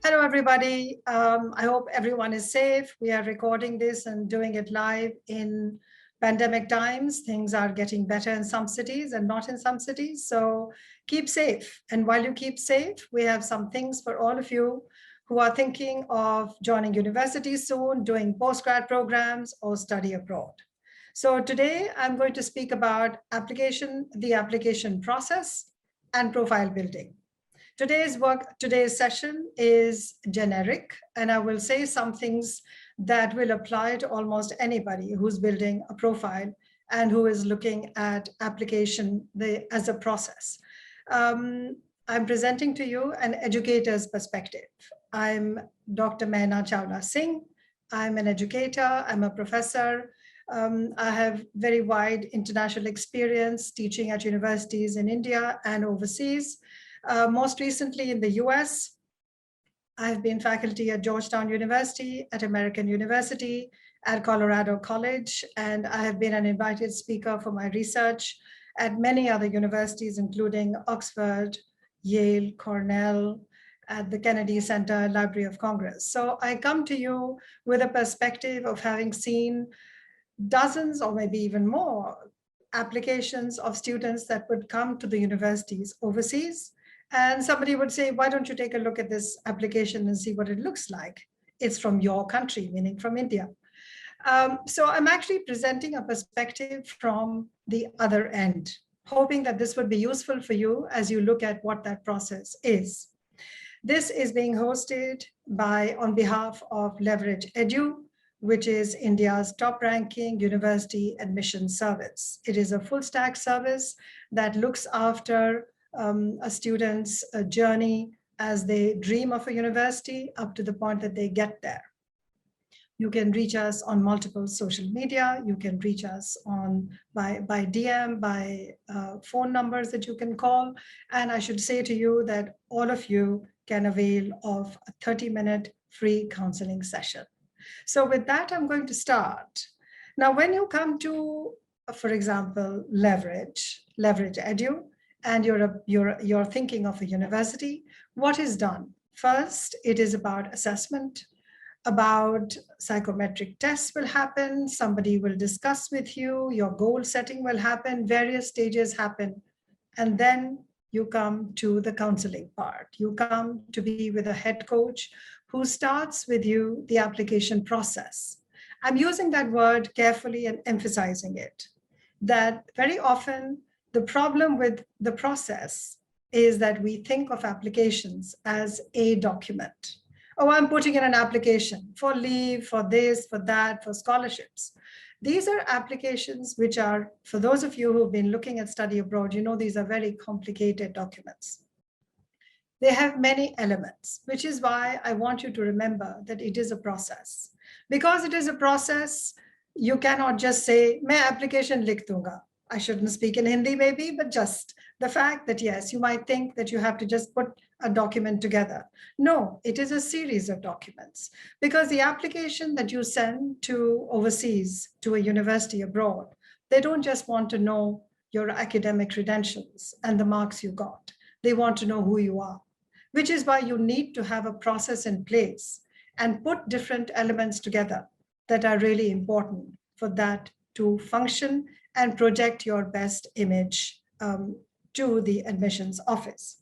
Hello, everybody. I hope everyone is safe. We are recording this and doing it live in pandemic times. Things are getting better in some cities and not in some cities. So keep safe. And while you keep safe, we have some things for all of you who are thinking of joining university soon, doing postgrad programs or study abroad. So today I'm going to speak about the application process and profile building. Today's session is generic, and I will say some things that will apply to almost anybody who's building a profile and who is looking at application as a process. I'm presenting to you an educator's perspective. I'm Dr. Maina Chawla Singh. I'm an educator, I'm a professor. I have very wide international experience teaching at universities in India and overseas. Most recently in the US, I've been faculty at Georgetown University, at American University, at Colorado College, and I have been an invited speaker for my research at many other universities, including Oxford, Yale, Cornell, at the Kennedy Center, Library of Congress. So I come to you with a perspective of having seen dozens or maybe even more applications of students that would come to the universities overseas. And somebody would say, why don't you take a look at this application and see what it looks like? It's from your country, meaning from India. So I'm actually presenting a perspective from the other end, hoping that this would be useful for you as you look at what that process is. This is being hosted on behalf of Leverage Edu, which is India's top-ranking university admission service. It is a full-stack service that looks after a student's journey as they dream of a university up to the point that they get there. You can reach us on multiple social media. You can reach us by DM, by phone numbers that you can call. And I should say to you that all of you can avail of a 30-minute free counseling session. So with that, I'm going to start. Now, when you come to, for example, Leverage Edu, and you're thinking of a university, what is done? First, it is about assessment, about psychometric tests will happen, somebody will discuss with you, your goal setting will happen, various stages happen, and then you come to the counseling part. You come to be with a head coach who starts with you the application process. I'm using that word carefully and emphasizing it, that very often the problem with the process is that we think of applications as a document. Oh, I'm putting in an application for leave, for this, for that, for scholarships. These are applications which are, for those of you who've been looking at study abroad, you know these are very complicated documents. They have many elements, which is why I want you to remember that it is a process. Because it is a process, you cannot just say, "Main application likh dunga." I shouldn't speak in Hindi maybe, but just the fact that, yes, you might think that you have to just put a document together. No, it is a series of documents, because the application that you send to overseas, to a university abroad, they don't just want to know your academic credentials and the marks you got. They want to know who you are, which is why you need to have a process in place and put different elements together that are really important for that to function and project your best image to the admissions office.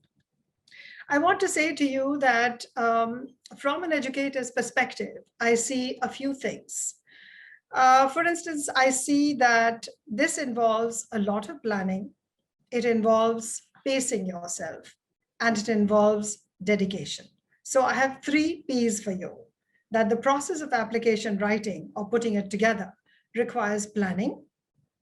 I want to say to you that from an educator's perspective, I see a few things. For instance, I see that this involves a lot of planning. It involves pacing yourself, and it involves dedication. So I have 3 P's for you, that the process of application writing or putting it together requires planning.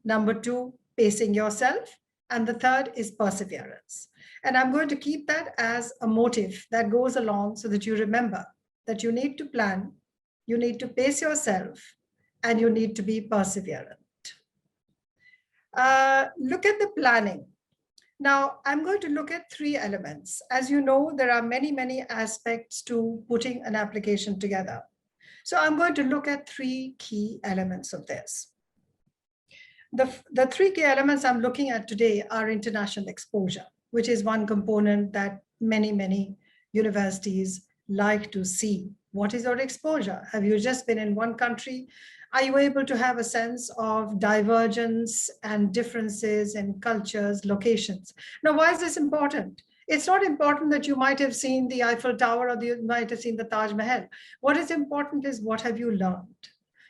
Number 2, pacing yourself. And the third is perseverance. And I'm going to keep that as a motive that goes along so that you remember that you need to plan, you need to pace yourself, and you need to be perseverant. Look at the planning. Now, I'm going to look at 3 elements. As you know, there are many, many aspects to putting an application together. So I'm going to look at 3 key elements of this. The 3 key elements I'm looking at today are international exposure, which is one component that many, many universities like to see? What is your exposure? Have you just been in one country? Are you able to have a sense of divergence and differences in cultures, locations? Now, why is this important? It's not important that you might have seen the Eiffel Tower or you might have seen the Taj Mahal. What is important is what have you learned?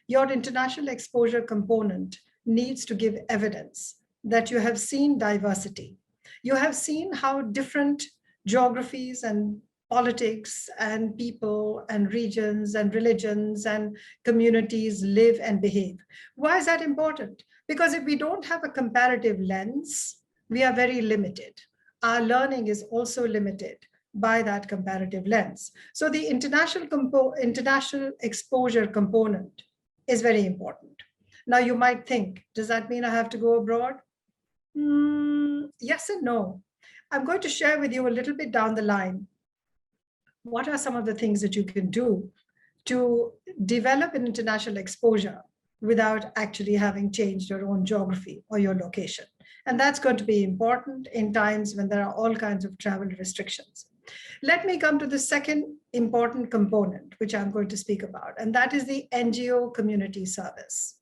Your international exposure component needs to give evidence that you have seen diversity. You have seen how different geographies and politics and people and regions and religions and communities live and behave. Why is that important? Because if we don't have a comparative lens, we are very limited. Our learning is also limited by that comparative lens. So the international exposure component is very important. Now you might think, does that mean I have to go abroad? Yes and no. I'm going to share with you a little bit down the line. What are some of the things that you can do to develop an international exposure without actually having changed your own geography or your location? And that's going to be important in times when there are all kinds of travel restrictions. Let me come to the second important component, which I'm going to speak about, and that is the NGO community service.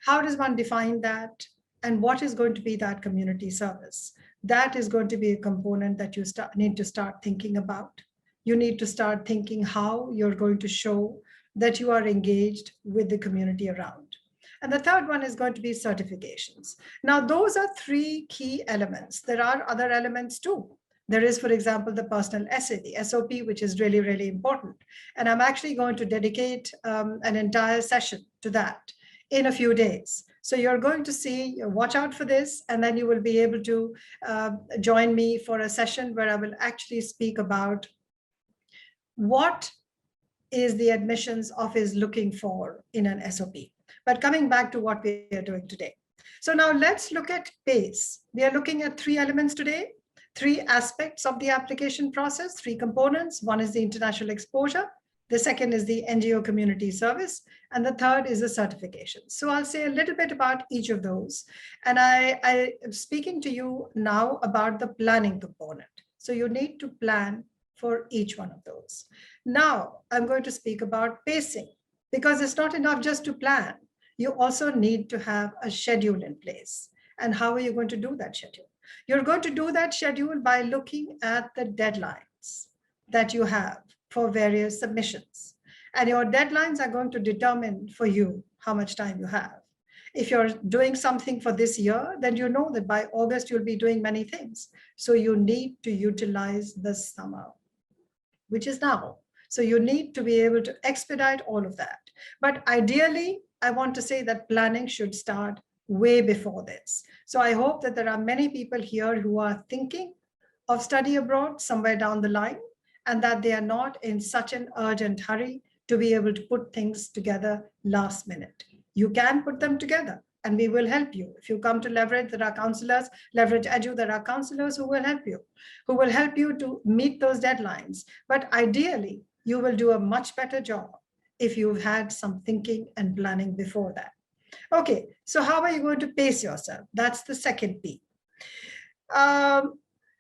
How does one define that? And what is going to be that community service? That is going to be a component that you need to start thinking about. You need to start thinking how you're going to show that you are engaged with the community around. And the third one is going to be certifications. Now, those are three key elements. There are other elements too. There is, for example, the personal essay, the SOP, which is really, really important. And I'm actually going to dedicate an entire session to that in a few days. So you're going to see, watch out for this, and then you will be able to join me for a session where I will actually speak about what is the admissions office looking for in an SOP. But coming back to what we are doing today. So now let's look at PACE. We are looking at three elements today, three aspects of the application process, three components. One is the international exposure. The second is the NGO community service. And the third is the certification. So I'll say a little bit about each of those. And I am speaking to you now about the planning component. So you need to plan for each one of those. Now I'm going to speak about pacing, because it's not enough just to plan. You also need to have a schedule in place. And how are you going to do that schedule? You're going to do that schedule by looking at the deadlines that you have for various submissions. And your deadlines are going to determine for you how much time you have. If you're doing something for this year, then you know that by August, you'll be doing many things. So you need to utilize the summer, which is now. So you need to be able to expedite all of that. But ideally, I want to say that planning should start way before this. So I hope that there are many people here who are thinking of study abroad somewhere down the line, and that they are not in such an urgent hurry to be able to put things together last minute. You can put them together, and we will help you. If you come to Leverage, there are counselors, Leverage Edu, there are counselors who will help you to meet those deadlines. But ideally, you will do a much better job if you've had some thinking and planning before that. Okay, so how are you going to pace yourself? That's the second P.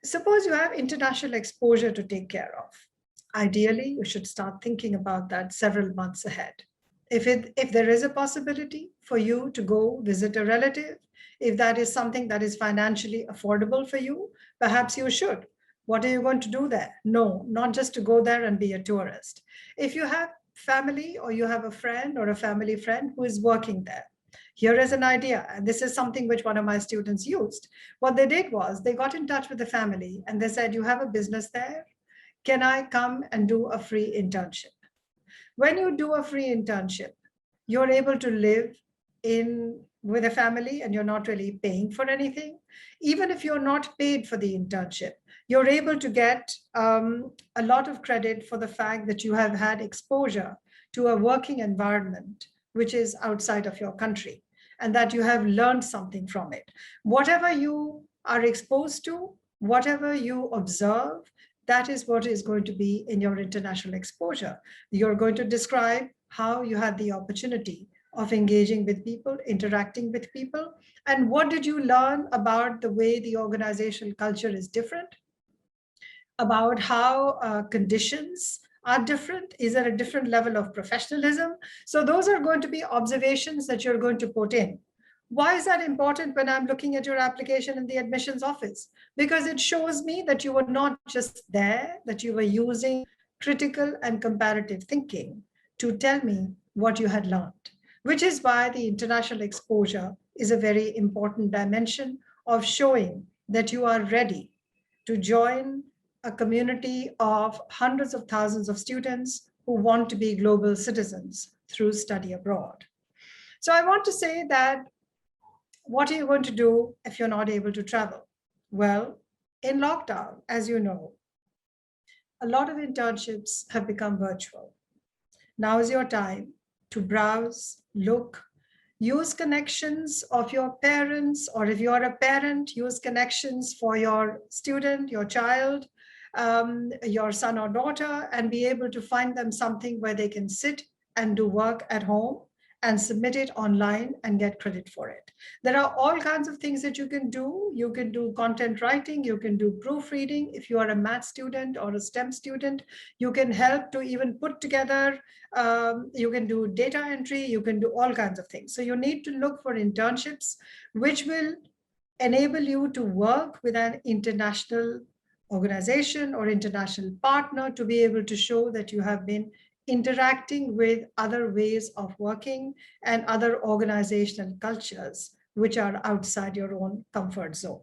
Suppose you have international exposure to take care of. Ideally, you should start thinking about that several months ahead. If there is a possibility for you to go visit a relative, if that is something that is financially affordable for you, perhaps you should. What are you going to do there? No, not just to go there and be a tourist. If you have family, or you have a friend or a family friend who is working there, here is an idea, and this is something which one of my students used. What they did was they got in touch with the family and they said, you have a business there? Can I come and do a free internship? When you do a free internship, you're able to live with a family and you're not really paying for anything. Even if you're not paid for the internship, you're able to get a lot of credit for the fact that you have had exposure to a working environment which is outside of your country, and that you have learned something from it. Whatever you are exposed to, whatever you observe, that is what is going to be in your international exposure. You're going to describe how you had the opportunity of engaging with people, interacting with people, and what did you learn about the way the organizational culture is different, about how conditions are different? Is there a different level of professionalism? So those are going to be observations that you're going to put in. Why is that important when I'm looking at your application in the admissions office? Because it shows me that you were not just there, that you were using critical and comparative thinking to tell me what you had learned, which is why the international exposure is a very important dimension of showing that you are ready to join a community of hundreds of thousands of students who want to be global citizens through study abroad. So I want to say that what are you going to do if you're not able to travel? Well, in lockdown, as you know, a lot of internships have become virtual. Now is your time to browse, look, use connections of your parents, or if you're a parent, use connections for your student, your child, your son or daughter, and be able to find them something where they can sit and do work at home and submit it online and get credit for it. There are all kinds of things that you can do. You can do content writing, you can do proofreading. If you are a math student or a STEM student, you can help to even put together, you can do data entry, you can do all kinds of things. So you need to look for internships which will enable you to work with an international organization or international partner to be able to show that you have been interacting with other ways of working and other organizational cultures which are outside your own comfort zone.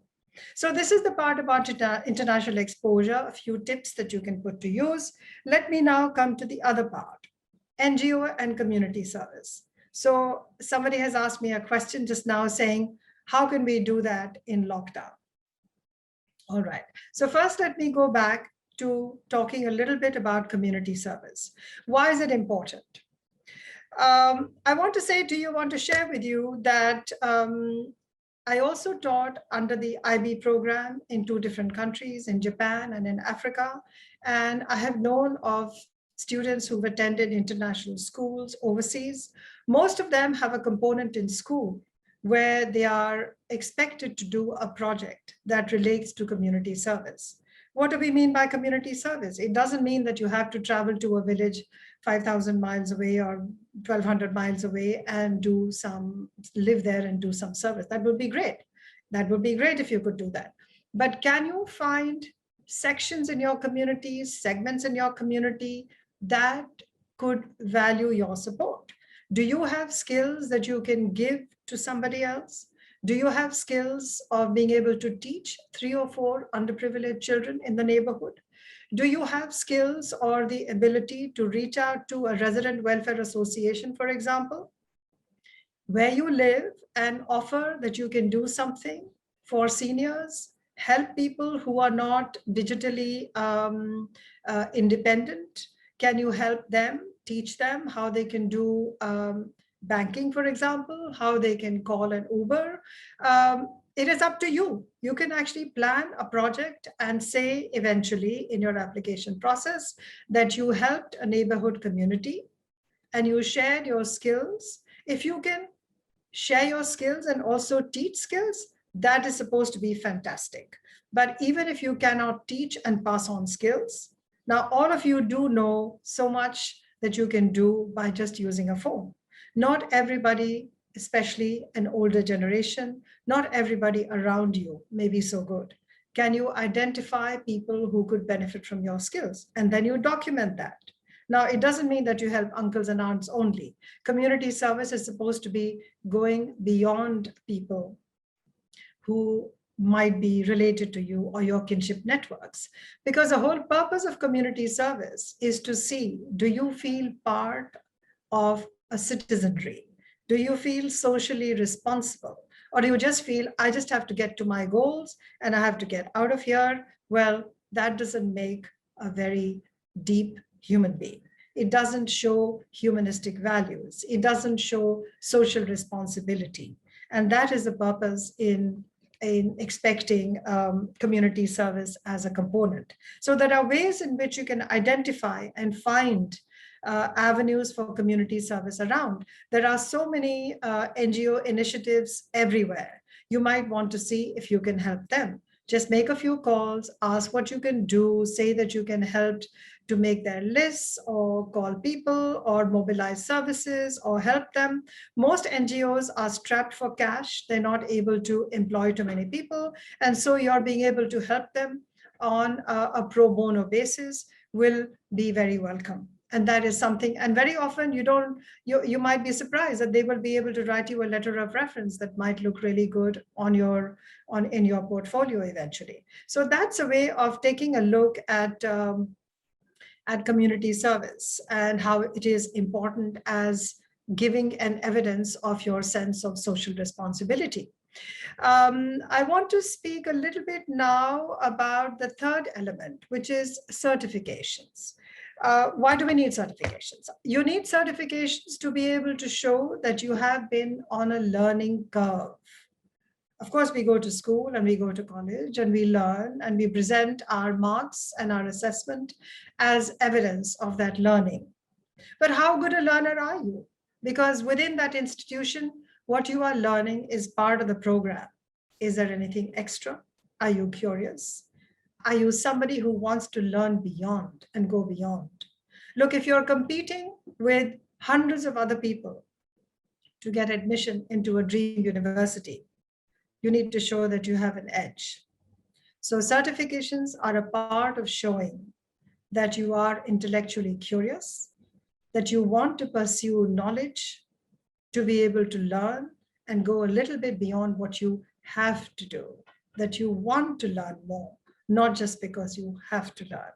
So this is the part about international exposure, a few tips that you can put to use. Let me now come to the other part, NGO and community service. So somebody has asked me a question just now saying, how can we do that in lockdown? All right, so first let me go back to talking a little bit about community service. Why is it important? I want to say to you, want to share with you that I also taught under the IB program in 2 different countries, in Japan and in Africa. And I have known of students who've attended international schools overseas. Most of them have a component in school where they are expected to do a project that relates to community service. What do we mean by community service? It doesn't mean that you have to travel to a village 5,000 miles away or 1,200 miles away and live there and do some service. That would be great. That would be great if you could do that. But can you find sections in your community, segments in your community that could value your support? Do you have skills that you can give to somebody else? Do you have skills of being able to teach 3 or 4 underprivileged children in the neighborhood? Do you have skills or the ability to reach out to a resident welfare association, for example, where you live and offer that you can do something for seniors, help people who are not digitally independent? Can you help them, teach them how they can do banking, for example, how they can call an Uber? It is up to you. You can actually plan a project and say eventually in your application process that you helped a neighborhood community and you shared your skills. If you can share your skills and also teach skills, that is supposed to be fantastic. But even if you cannot teach and pass on skills, now all of you do know so much that you can do by just using a phone. Not everybody, especially an older generation, not everybody around you may be so good. Can you identify people who could benefit from your skills? And then you document that. Now, it doesn't mean that you help uncles and aunts only. Community service is supposed to be going beyond people who might be related to you or your kinship networks. Because the whole purpose of community service is to see, do you feel part of a citizenry? Do you feel socially responsible? Or do you just feel, I just have to get to my goals and I have to get out of here? Well, that doesn't make a very deep human being. It doesn't show humanistic values. It doesn't show social responsibility. And that is the purpose in expecting community service as a component. So there are ways in which you can identify and find avenues for community service around. There are so many NGO initiatives everywhere. You might want to see if you can help them Just make a few calls, ask what you can do, say that you can help to make their lists or call people or mobilize services or help them. Most NGOs are strapped for cash. They're not able to employ too many people. And so you're being able to help them on a pro bono basis will be very welcome. And that is something, and very often you might be surprised that they will be able to write you a letter of reference that might look really good in your portfolio eventually. So that's a way of taking a look at community service and how it is important as giving an evidence of your sense of social responsibility. I want to speak a little bit now about the third element, which is certifications. Why do we need certifications? You need certifications to be able to show that you have been on a learning curve. Of course, we go to school and we go to college and we learn and we present our marks and our assessment as evidence of that learning. But how good a learner are you? Because within that institution, what you are learning is part of the program. Is there anything extra? Are you curious? Are you somebody who wants to learn beyond and go beyond? Look, if you're competing with hundreds of other people to get admission into a dream university, you need to show that you have an edge. So certifications are a part of showing that you are intellectually curious, that you want to pursue knowledge, to be able to learn and go a little bit beyond what you have to do, that you want to learn more, not just because you have to learn.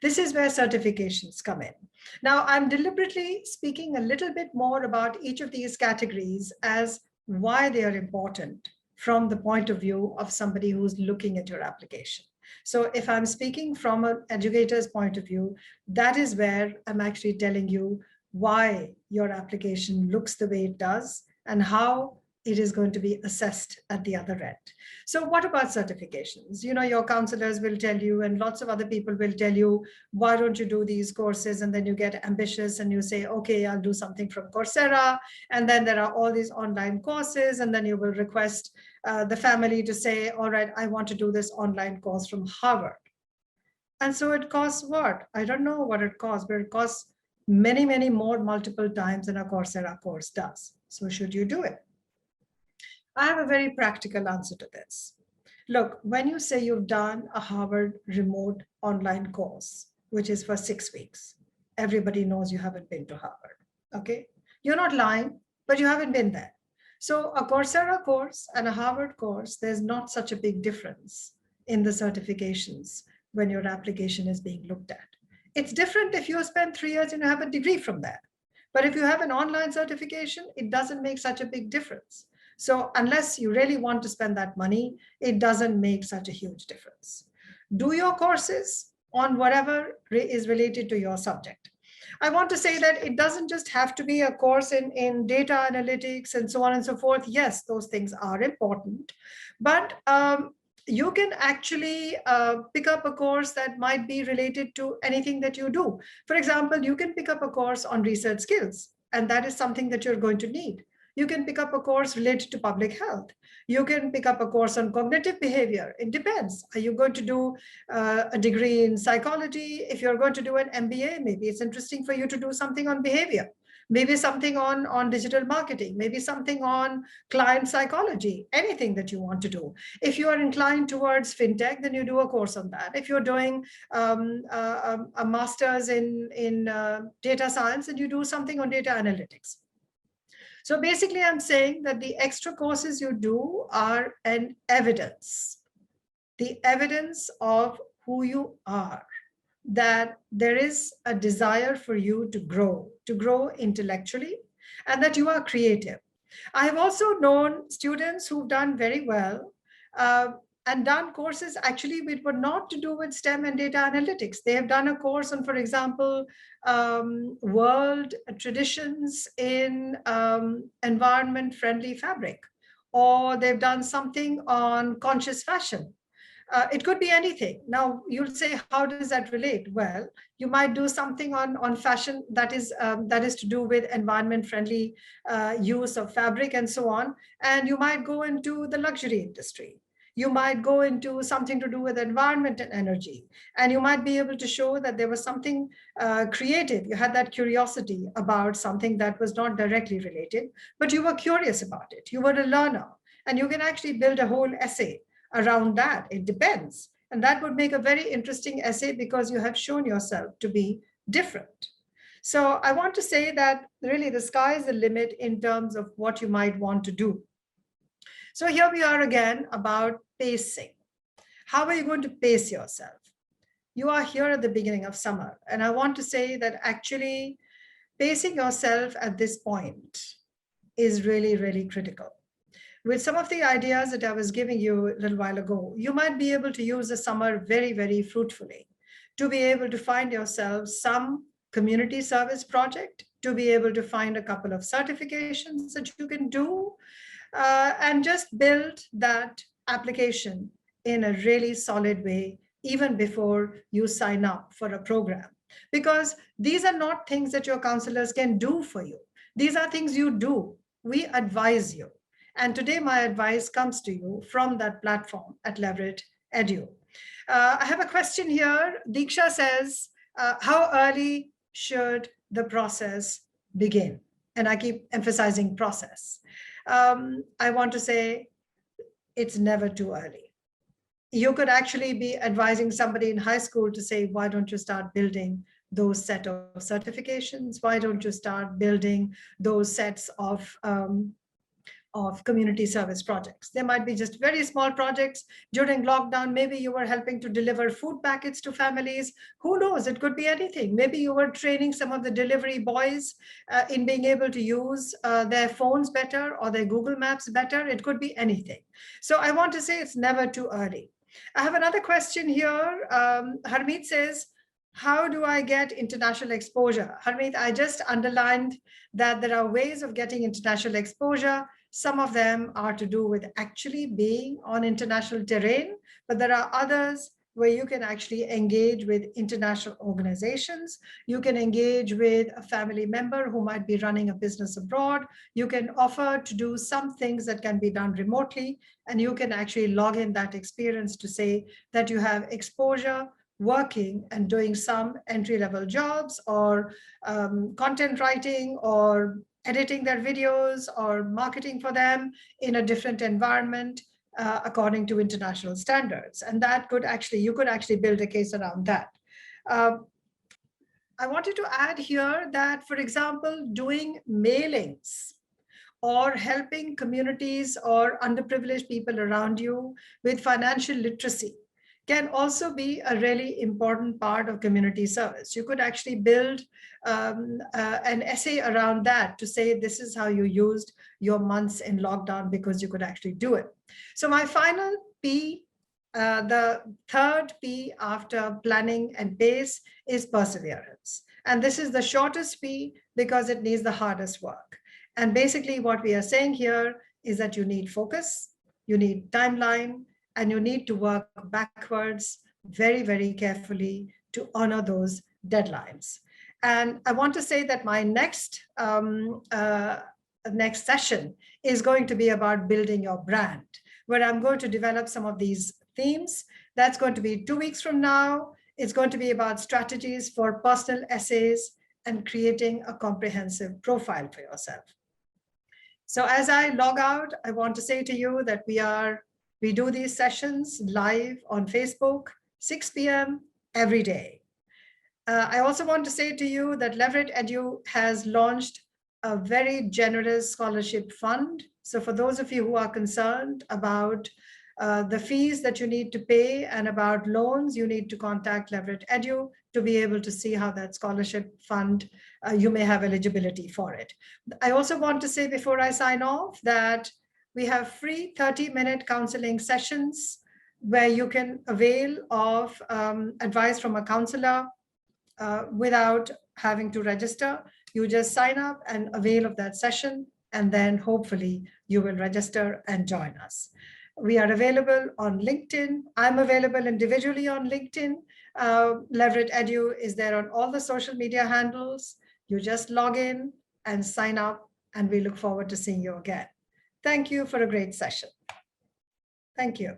This is where certifications come in. Now, I'm deliberately speaking a little bit more about each of these categories as why they are important from the point of view of somebody who's looking at your application. So if I'm speaking from an educator's point of view, that is where I'm actually telling you why your application looks the way it does and how it is going to be assessed at the other end. So what about certifications? You know, your counselors will tell you, and lots of other people will tell you, why don't you do these courses? And then you get ambitious and you say, okay, I'll do something from Coursera. And then there are all these online courses. And then you will request the family to say, all right, I want to do this online course from Harvard. And so it costs what? I don't know what it costs, but it costs many, many more multiple times than a Coursera course does. So should you do it? I have a very practical answer to this. Look, when you say you've done a Harvard remote online course, which is for 6 weeks, everybody knows you haven't been to Harvard, okay? You're not lying, but you haven't been there. So a Coursera course and a Harvard course, there's not such a big difference in the certifications when your application is being looked at. It's different if you spend 3 years and you have a degree from that. But if you have an online certification, it doesn't make such a big difference. So unless you really want to spend that money, it doesn't make such a huge difference. Do your courses on whatever is related to your subject. I want to say that it doesn't just have to be a course in data analytics and so on and so forth. Yes, those things are important, but you can actually pick up a course that might be related to anything that you do. For example, you can pick up a course on research skills, and that is something that you're going to need. You can pick up a course related to public health. You can pick up a course on cognitive behavior. It depends. Are you going to do a degree in psychology? If you're going to do an MBA, maybe it's interesting for you to do something on behavior. Maybe something on digital marketing, maybe something on client psychology, anything that you want to do. If you are inclined towards fintech, then you do a course on that. If you're doing a master's in data science, then you do something on data analytics. So basically, I'm saying that the extra courses you do are an evidence, the evidence of who you are, that there is a desire for you to grow intellectually, and that you are creative. I have also known students who've done very well and done courses actually which were not to do with STEM and data analytics. They have done a course on, for example, world traditions in environment-friendly fabric, or they've done something on conscious fashion. It could be anything. Now, you'll say, how does that relate? Well, you might do something on fashion that is to do with environment-friendly use of fabric and so on, and you might go into the luxury industry. You might go into something to do with environment and energy, and you might be able to show that there was something creative. You had that curiosity about something that was not directly related, but you were curious about it. You were a learner, and you can actually build a whole essay around that. It depends. And that would make a very interesting essay because you have shown yourself to be different. So I want to say that really the sky is the limit in terms of what you might want to do. So here we are again about pacing. How are you going to pace yourself? You are here at the beginning of summer, and I want to say that actually pacing yourself at this point is really, really critical. With some of the ideas that I was giving you a little while ago, you might be able to use the summer very, very fruitfully to be able to find yourself some community service project, to be able to find a couple of certifications that you can do, and just build that application in a really solid way, even before you sign up for a program. Because these are not things that your counselors can do for you. These are things you do. We advise you. And today my advice comes to you from that platform at Leverage Edu. I have a question here. Diksha says, how early should the process begin? And I keep emphasizing process. I want to say it's never too early. You could actually be advising somebody in high school to say, why don't you start building those set of certifications? Why don't you start building those sets of community service projects? There might be just very small projects. During lockdown, maybe you were helping to deliver food packets to families. Who knows? It could be anything. Maybe you were training some of the delivery boys in being able to use their phones better or their Google Maps better. It could be anything. So I want to say it's never too early. I have another question here. Harmeet says, how do I get international exposure? Harmeet, I just underlined that there are ways of getting international exposure. Some of them are to do with actually being on international terrain, but there are others where you can actually engage with international organizations. You can engage with a family member who might be running a business abroad. You can offer to do some things that can be done remotely, and you can actually log in that experience to say that you have exposure working and doing some entry-level jobs or content writing or editing their videos or marketing for them in a different environment according to international standards. And that could actually, you could actually build a case around that. I wanted to add here that, for example, doing mailings or helping communities or underprivileged people around you with financial literacy can also be a really important part of community service. You could actually build an essay around that to say this is how you used your months in lockdown because you could actually do it. So my final P, the third P after planning and pace is perseverance. And this is the shortest P because it needs the hardest work. And basically what we are saying here is that you need focus, you need timeline, and you need to work backwards very, very carefully to honor those deadlines. And I want to say that my next session is going to be about building your brand, where I'm going to develop some of these themes. That's going to be 2 weeks from now. It's going to be about strategies for personal essays and creating a comprehensive profile for yourself. So as I log out, I want to say to you that we do these sessions live on Facebook, 6 p.m. every day. I also want to say to you that Leverage Edu has launched a very generous scholarship fund. So for those of you who are concerned about the fees that you need to pay and about loans, you need to contact Leverage Edu to be able to see how that scholarship fund, you may have eligibility for it. I also want to say before I sign off that we have free 30-minute counseling sessions where you can avail of advice from a counselor without having to register. You just sign up and avail of that session, and then hopefully you will register and join us. We are available on LinkedIn. I'm available individually on LinkedIn. Leverage Edu is there on all the social media handles. You just log in and sign up, and we look forward to seeing you again. Thank you for a great session. Thank you.